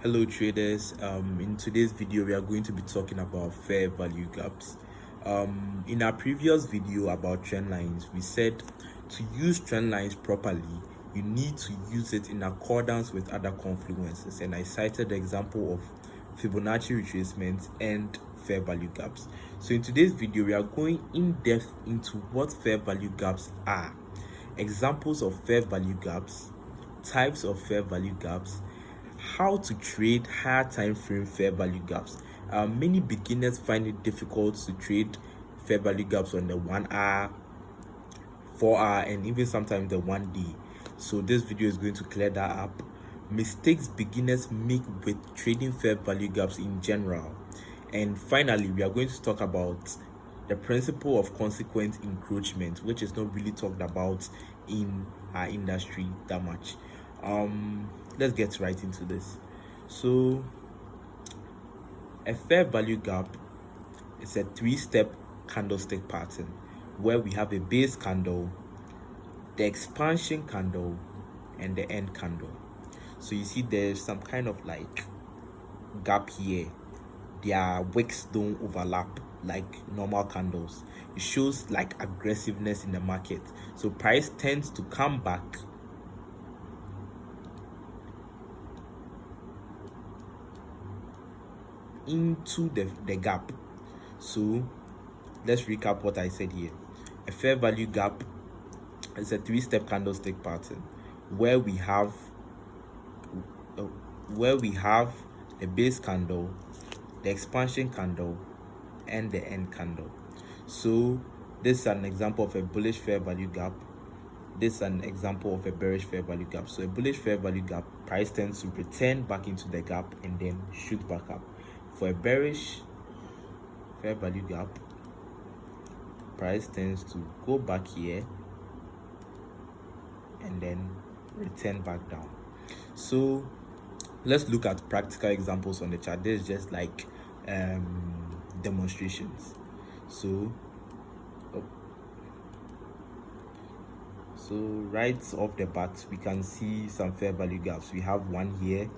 Hello traders. In today's video we are going to be talking about fair value gaps. In our previous video about trend lines, we said to use trend lines properly you need to use it in accordance with other confluences, and I cited the example of Fibonacci retracements and fair value gaps. So in today's video we are going in depth into what fair value gaps are, examples of fair value gaps, types of fair value gaps, how to trade higher time frame fair value gaps. Many beginners find it difficult to trade fair value gaps on the 1 hour, 4 hour, and even sometimes the 1 day. So this video is going to clear that up. Mistakes beginners make with trading fair value gaps in general. And finally, we are going to talk about the principle of consequent encroachment, which is not really talked about in our industry that much. Let's get right into this. So a fair value gap is a 3-step candlestick pattern where we have a base candle, the expansion candle, and the end candle. So you see there's some kind of like gap here. Their wicks don't overlap like normal candles. It shows like aggressiveness in the market. So price tends to come back into the gap. So let's recap what I said here. A fair value gap is a 3-step candlestick pattern where we have the base candle, the expansion candle, and the end candle. So this is an example of a bullish fair value gap. This is an example of a bearish fair value gap. So a bullish fair value gap, price tends to return back into the gap and then shoot back up. For a bearish fair value gap, price tends to go back here and then return back down. So let's look at practical examples on the chart. This is just like demonstrations. So right off the bat we can see some fair value gaps. We have one here,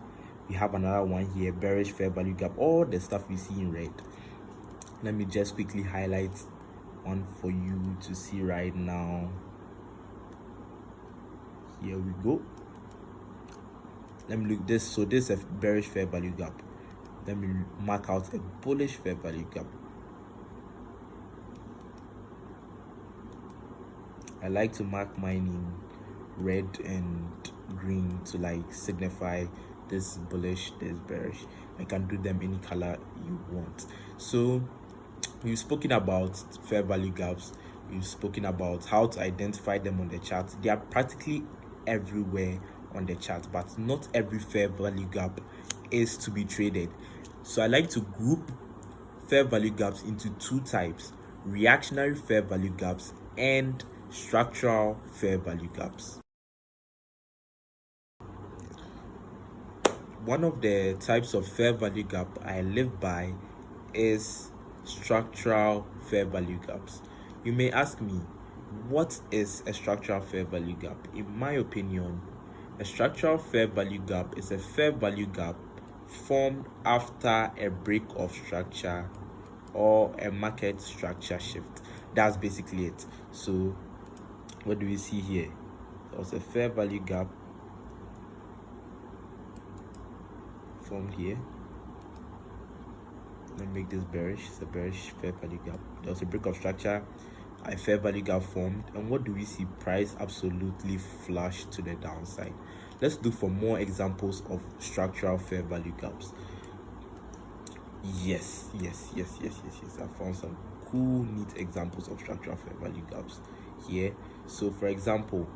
we have another one here, bearish fair value gap, all the stuff we see in red. Let me just quickly highlight one for you to see right now. Here we go. Let me look this. So this is a bearish fair value gap. Let me mark out a bullish fair value gap. I like to mark mine in red and green to like signify this is bullish, this is bearish. I can do them any color you want. So we've spoken about fair value gaps. We've spoken about how to identify them on the chart. They are practically everywhere on the chart, but not every fair value gap is to be traded. So I like to group fair value gaps into 2 types: reactionary fair value gaps and structural fair value gaps. One of the types of fair value gap I live by is structural fair value gaps. You may ask me, what is a structural fair value gap? In my opinion, a structural fair value gap is a fair value gap formed after a break of structure or a market structure shift. That's basically it. So what do we see here? There's a fair value gap formed here. Let me make this bearish. It's a bearish fair value gap. There's a break of structure, a fair value gap formed, and what do we see? Price absolutely flush to the downside. Let's look for more examples of structural fair value gaps. Yes, I found some cool, neat examples of structural fair value gaps here. So for example,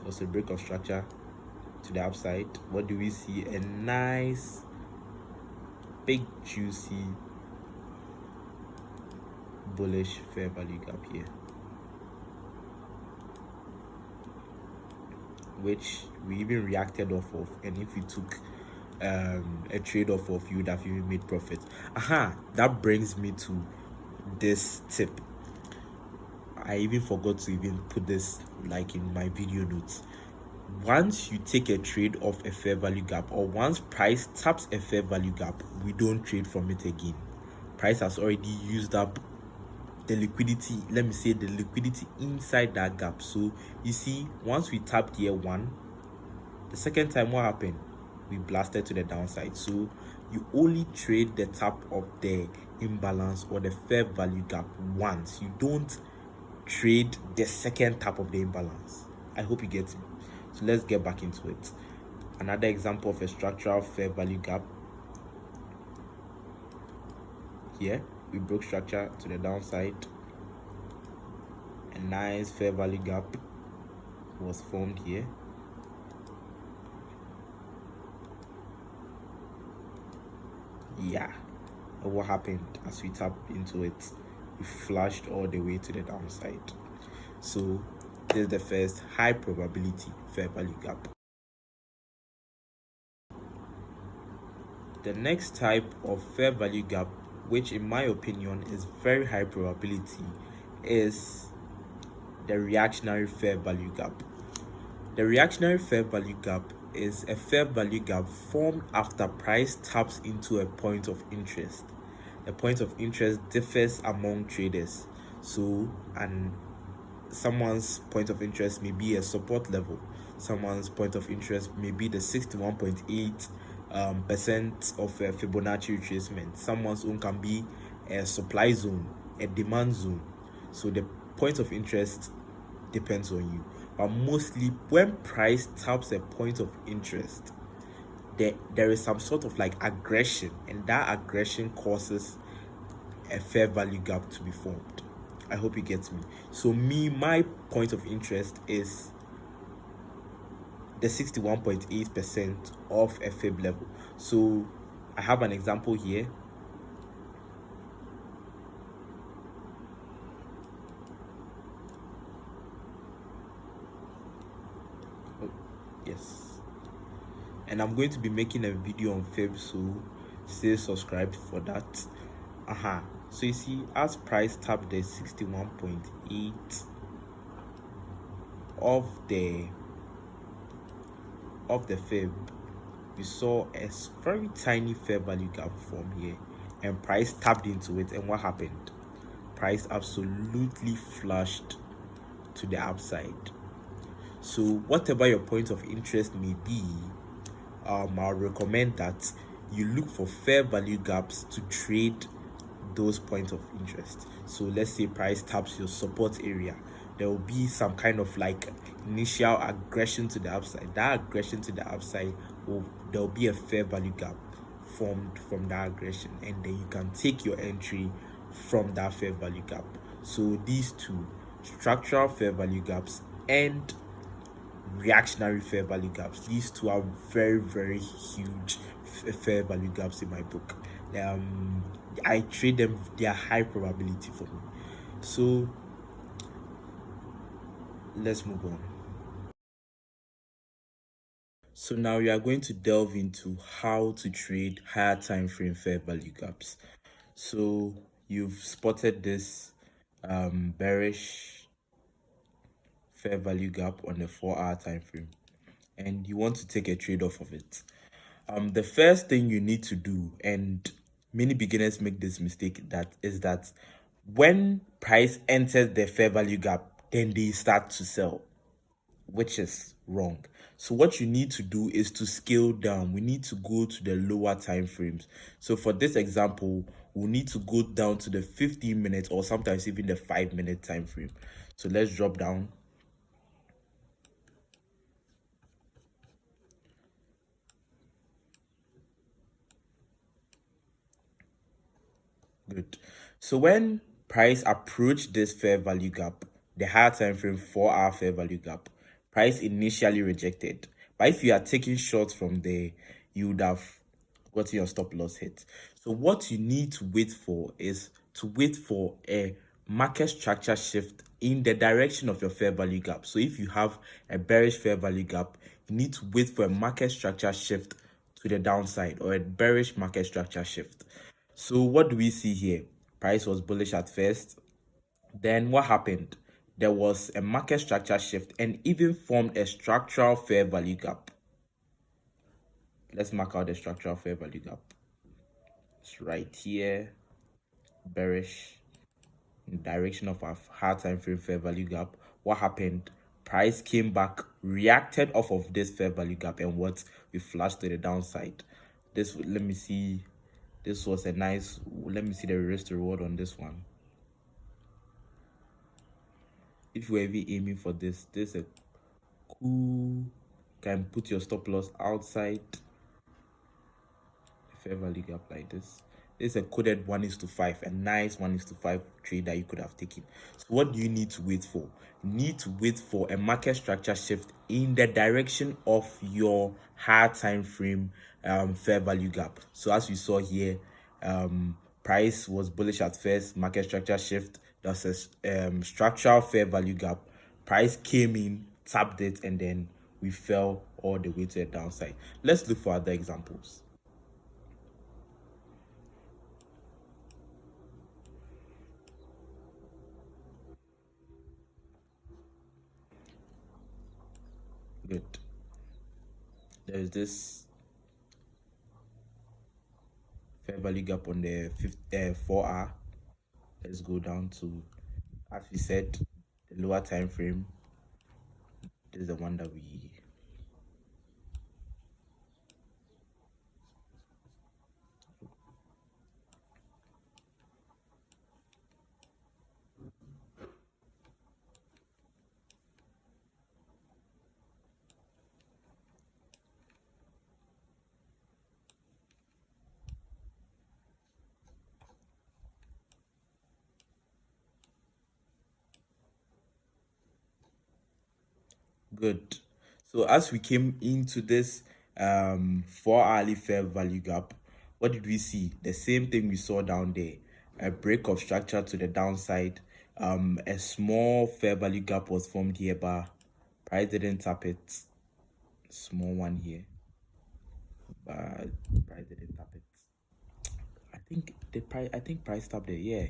there's a break of structure to the upside. What do we see? A nice big juicy bullish fair value gap here, which we even reacted off of, and if you took a trade off of, you would have even made profit. That brings me to this tip. I even forgot to even put this like in my video notes. once you take a trade of a fair value gap, or once price taps a fair value gap, we don't trade from it again. Price has already used up the liquidity, let me say the liquidity inside that gap. So you see, once we tapped year one, the second time what happened? We blasted to the downside. So you only trade the tap of the imbalance or the fair value gap once. You don't trade the second tap of the imbalance. I hope you get me. So let's get back into it. Another example of a structural fair value gap. Here we broke structure to the downside. A nice fair value gap was formed here. Yeah, and what happened as we tapped into it? We flashed all the way to the downside. So this is the first high probability fair value gap. The next type of fair value gap, which in my opinion is very high probability, is the reactionary fair value gap. The reactionary fair value gap is a fair value gap formed after price taps into a point of interest. The point of interest differs among traders. So, and someone's point of interest may be a support level. Someone's point of interest may be the 61.8 percent of a Fibonacci retracement. Someone's own can be a supply zone, a demand zone. So the point of interest depends on you. But mostly when price taps a point of interest, there is some sort of like aggression, and that aggression causes a fair value gap to be formed. I hope you get me. So my point of interest is the 61.8% of a fib level. So I have an example here. Oh, yes. And I'm going to be making a video on fib, so stay subscribed for that. So you see, as price tapped the 61.8 of the fib, we saw a very tiny fair value gap form here, and price tapped into it, and what happened? Price absolutely flushed to the upside. So whatever your point of interest may be, I'll recommend that you look for fair value gaps to trade those points of interest. So let's say price taps your support area, there will be some kind of like initial aggression to the upside. That aggression to the upside there'll be a fair value gap formed from that aggression, and then you can take your entry from that fair value gap. So these two, structural fair value gaps and reactionary fair value gaps, these two are very, very huge fair value gaps in my book. I trade them, they are high probability for me. So let's move on. So now we are going to delve into how to trade higher time frame fair value gaps. So you've spotted this bearish fair value gap on the 4-hour time frame, and you want to take a trade off of it. The first thing you need to do, and many beginners make this mistake, that when price enters the fair value gap, then they start to sell, which is wrong. So what you need to do is to scale down. We need to go to the lower time frames. So for this example, we need to go down to the 15-minute or sometimes even the 5-minute time frame. So let's drop down. Good. So when price approached this fair value gap, the higher time frame 4-hour fair value gap, price initially rejected. But if you are taking shots from there, you would have gotten your stop loss hit. So what you need to wait for is to wait for a market structure shift in the direction of your fair value gap. So if you have a bearish fair value gap, you need to wait for a market structure shift to the downside, or a bearish market structure shift. So what do we see here? Price was bullish at first. Then what happened? there was a market structure shift and even formed a structural fair value gap. Let's mark out the structural fair value gap. It's right here, bearish, in the direction of our higher time frame fair value gap. What happened? Price came back, reacted off of this fair value gap, and what we flashed to the downside. This, let me see, this was a nice, let me see the risk to reward on this one. If you're even aiming for this is a cool, can put your stop loss outside the fair value gap like this. This is a coded 1:5, a nice 1:5 trade that you could have taken. So what do you need to wait for? You need to wait for a market structure shift in the direction of your higher time frame fair value gap. So as we saw here, price was bullish at first, market structure shift, that's a structural fair value gap. Price came in, tapped it, and then we fell all the way to the downside. Let's look for other examples. Good. There's this fair value gap on the 4 hour. Let's go down to, as we said, the lower time frame. This is the one that we good. So as we came into this 4 hourly fair value gap, what did we see? The same thing we saw down there, a break of structure to the downside. A small fair value gap was formed here, but price didn't tap it. Small one here, but price didn't tap it. I think price tapped it, yeah.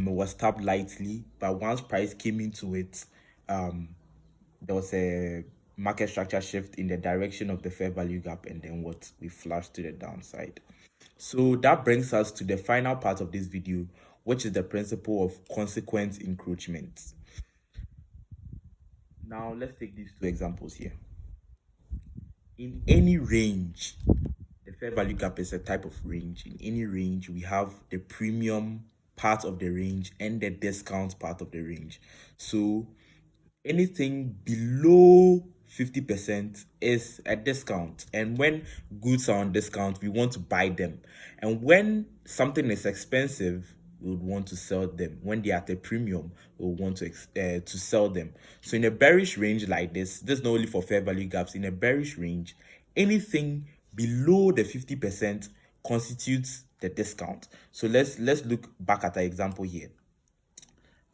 Was tapped lightly, but once price came into it, there was a market structure shift in the direction of the fair value gap, and then what we flashed to the downside. So that brings us to the final part of this video, which is the principle of consequent encroachment. Now let's take these two examples here. In any range, the fair value gap is a type of range. In any range, we have the premium part of the range and the discount part of the range. So anything below 50% is a discount, and when goods are on discount, we want to buy them, and when something is expensive, we would want to sell them. When they are at a premium, we would want to sell them. So in a bearish range like this is not only for fair value gaps. In a bearish range, anything below the 50% constitutes the discount. So let's look back at our example here.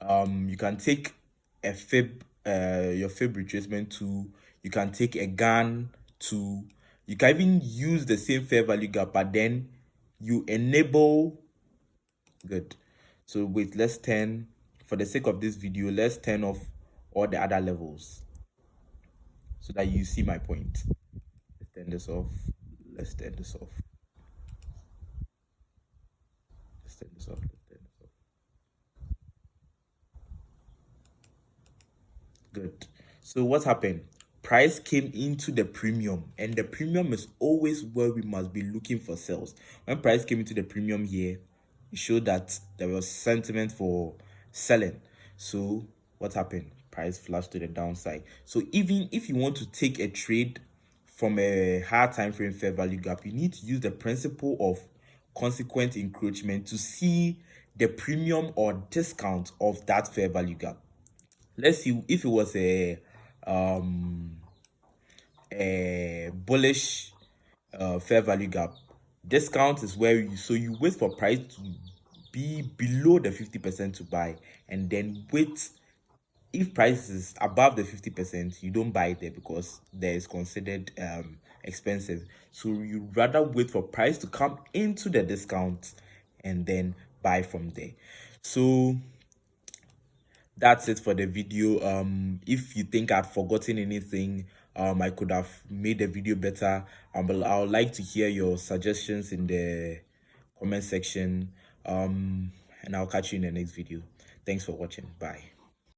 You can take a fib, your fib retracement tool. You can take a gun tool. You can even use the same fair value gap, but then you enable. Good. So wait, let's turn, for the sake of this video, let's turn off all the other levels so that you see my point. Let's turn this off. Let's turn this off. Let's turn this off. Let's turn this off. Good. So what happened? Price came into the premium, and the premium is always where we must be looking for sales. When price came into the premium here, it showed that there was sentiment for selling. So what happened? Price flashed to the downside. So even if you want to take a trade from a higher time frame fair value gap, you need to use the principle of consequent encroachment to see the premium or discount of that fair value gap. Let's see if it was a bullish fair value gap. Discount is where you wait for price to be below the 50% to buy, and then wait. If price is above the 50%, you don't buy there because there is considered expensive. So you rather wait for price to come into the discount and then buy from there. So That's it for the video. If you think I've forgotten anything, I could have made the video better, but I would like to hear your suggestions in the comment section. And I'll catch you in the next video. Thanks for watching. Bye.